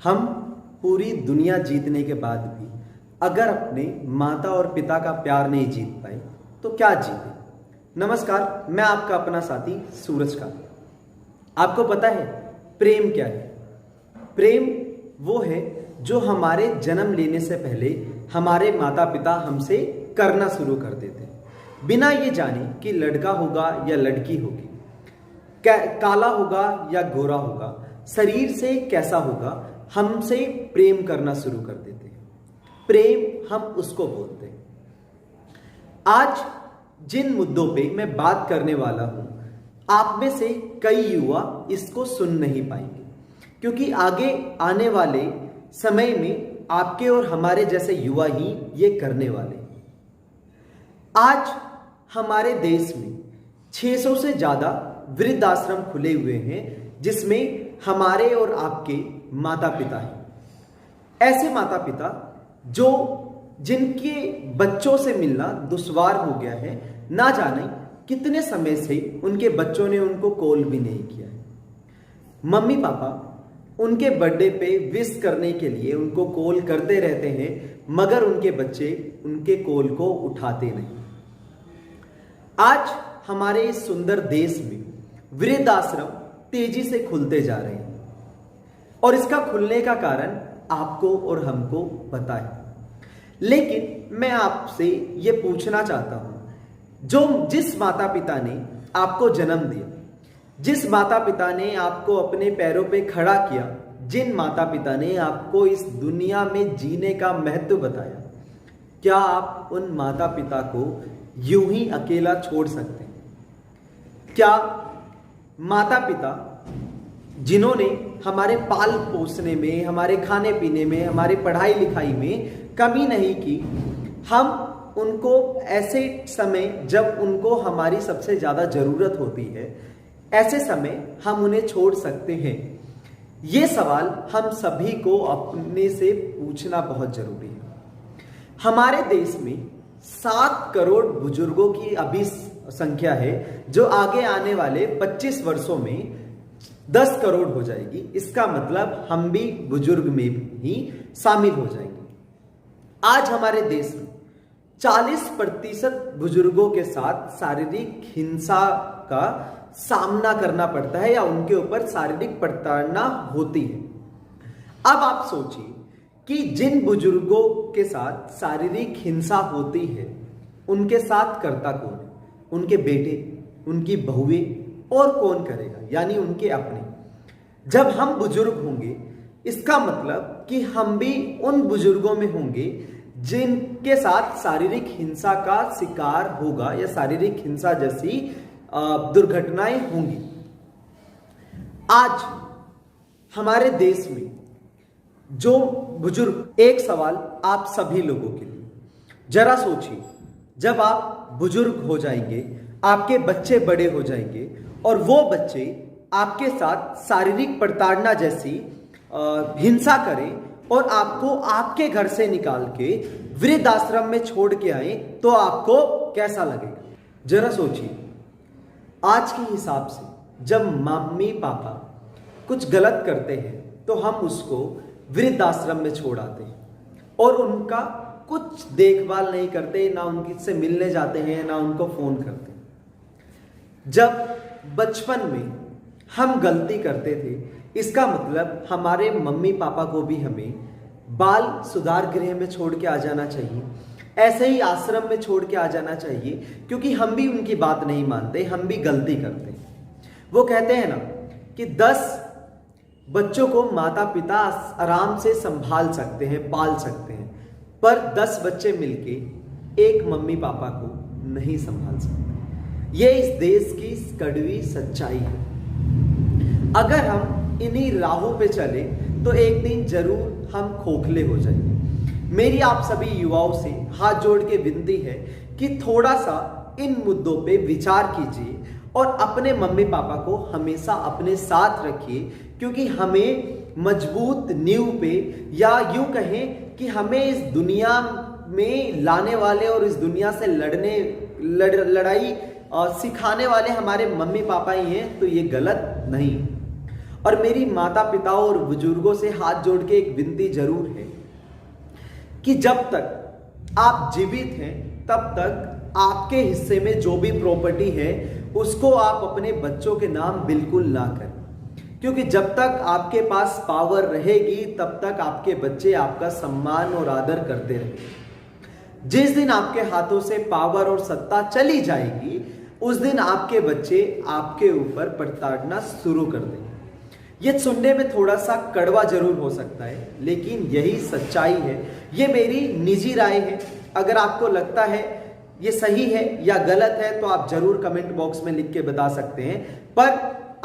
हम पूरी दुनिया जीतने के बाद भी अगर अपने माता और पिता का प्यार नहीं जीत पाए तो क्या जीते। नमस्कार, मैं आपका अपना साथी सूरज का। आपको पता है प्रेम क्या है? प्रेम वो है जो हमारे जन्म लेने से पहले हमारे माता पिता हमसे करना शुरू कर देते हैं, बिना ये जाने कि लड़का होगा या लड़की होगी, काला होगा या गोरा होगा, शरीर से कैसा होगा, हमसे प्रेम करना शुरू कर देते हैं। प्रेम हम उसको बोलते हैं। आज जिन मुद्दों पे मैं बात करने वाला हूं, आप में से कई युवा इसको सुन नहीं पाएंगे, क्योंकि आगे आने वाले समय में आपके और हमारे जैसे युवा ही ये करने वाले हैं। आज हमारे देश में 600 से ज्यादा वृद्धाश्रम खुले हुए हैं, जिसमें हमारे और आपके माता पिता हैं। ऐसे माता पिता जिनके बच्चों से मिलना दुश्वार हो गया है, ना जाने कितने समय से उनके बच्चों ने उनको कॉल भी नहीं किया है। मम्मी पापा उनके बर्थडे पे विश करने के लिए उनको कॉल करते रहते हैं, मगर उनके बच्चे उनके कॉल को उठाते नहीं। आज हमारे इस सुंदर देश में वृद्धाश्रम तेजी से खुलते जा रहे हैं, और इसका खुलने का कारण आपको और हमको पता है। लेकिन मैं आपसे ये पूछना चाहता हूं, जिस माता पिता ने आपको जन्म दिया, जिस माता पिता ने आपको अपने पैरों पे खड़ा किया, जिन माता पिता ने आपको इस दुनिया में जीने का महत्व बताया, क्या आप उन माता पिता को यूं ही अकेला छोड़ सकते हैं? क्या माता पिता जिन्होंने हमारे पाल पोसने में, हमारे खाने पीने में, हमारी पढ़ाई लिखाई में कमी नहीं की, हम उनको ऐसे समय जब उनको हमारी सबसे ज्यादा जरूरत होती है, ऐसे समय हम उन्हें छोड़ सकते हैं? ये सवाल हम सभी को अपने से पूछना बहुत जरूरी है। हमारे देश में 7 करोड़ बुजुर्गों की अभी संख्या है, जो आगे आने वाले 25 वर्षों में 10 करोड़ हो जाएगी। इसका मतलब हम भी बुजुर्ग में ही शामिल हो जाएंगे। आज हमारे देश में 40% बुजुर्गों के साथ शारीरिक हिंसा का सामना करना पड़ता है, या उनके ऊपर शारीरिक प्रताड़ना होती है। अब आप सोचिए कि जिन बुजुर्गों के साथ शारीरिक हिंसा होती है, उनके साथ करता कौन है? उनके बेटे, उनकी बहुएं, और कौन करेगा? यानी उनके अपने। जब हम बुजुर्ग होंगे, इसका मतलब कि हम भी उन बुजुर्गों में होंगे जिनके साथ शारीरिक हिंसा का शिकार होगा, या शारीरिक हिंसा जैसी दुर्घटनाएं होंगी। आज हमारे देश में जो बुजुर्ग, एक सवाल आप सभी लोगों के लिए, जरा सोचिए, जब आप बुजुर्ग हो जाएंगे, आपके बच्चे बड़े हो जाएंगे, और वो बच्चे आपके साथ शारीरिक प्रताड़ना जैसी हिंसा करें और आपको आपके घर से निकाल के वृद्धाश्रम में छोड़ के आए, तो आपको कैसा लगेगा? जरा सोचिए। आज के हिसाब से जब मम्मी पापा कुछ गलत करते हैं, तो हम उसको वृद्धाश्रम में छोड़ आते हैं, और उनका कुछ देखभाल नहीं करते, ना उनसे मिलने जाते हैं, ना उनको फोन करते हैं। जब बचपन में हम गलती करते थे, इसका मतलब हमारे मम्मी पापा को भी हमें बाल सुधार गृह में छोड़ के आ जाना चाहिए, ऐसे ही आश्रम में छोड़ के आ जाना चाहिए, क्योंकि हम भी उनकी बात नहीं मानते, हम भी गलती करते हैं। वो कहते हैं ना कि 10 बच्चों को माता पिता आराम से संभाल सकते हैं, पाल सकते हैं, पर 10 बच्चे मिलके एक मम्मी पापा को नहीं संभाल सकते। ये इस देश की कड़वी सच्चाई है। अगर हम इन्हीं राहों पे चले, तो एक दिन जरूर हम खोखले हो जाएंगे। मेरी आप सभी युवाओं से हाथ जोड़ के विनती है कि थोड़ा सा इन मुद्दों पे विचार कीजिए, और अपने मम्मी पापा को हमेशा अपने साथ रखिए, क्योंकि हमें मजबूत नींव पे, या यूं कहें कि हमें इस दुनिया में लाने वाले और इस दुनिया से लड़ाई सिखाने वाले हमारे मम्मी पापा ही हैं, तो ये गलत नहीं। और मेरी माता पिताओं और बुजुर्गों से हाथ जोड़ के एक विनती जरूर है कि जब तक आप जीवित हैं तब तक आपके हिस्से में जो भी प्रॉपर्टी है उसको आप अपने बच्चों के नाम बिल्कुल ना करें, क्योंकि जब तक आपके पास पावर रहेगी तब तक आपके बच्चे आपका सम्मान और आदर करते रहेंगे। जिस दिन आपके हाथों से पावर और सत्ता चली जाएगी उस दिन आपके बच्चे आपके ऊपर प्रताड़ना शुरू कर देंगे। ये सुनने में थोड़ा सा कड़वा जरूर हो सकता है, लेकिन यही सच्चाई है। ये मेरी निजी राय है। अगर आपको लगता है ये सही है या गलत है तो आप जरूर कमेंट बॉक्स में लिख के बता सकते हैं, पर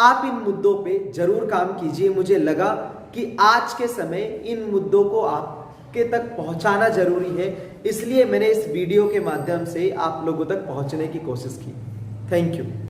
आप इन मुद्दों पे जरूर काम कीजिए। मुझे लगा कि आज के समय इन मुद्दों को आपके तक पहुंचाना जरूरी है, इसलिए मैंने इस वीडियो के माध्यम से आप लोगों तक पहुंचने की कोशिश की। Thank you.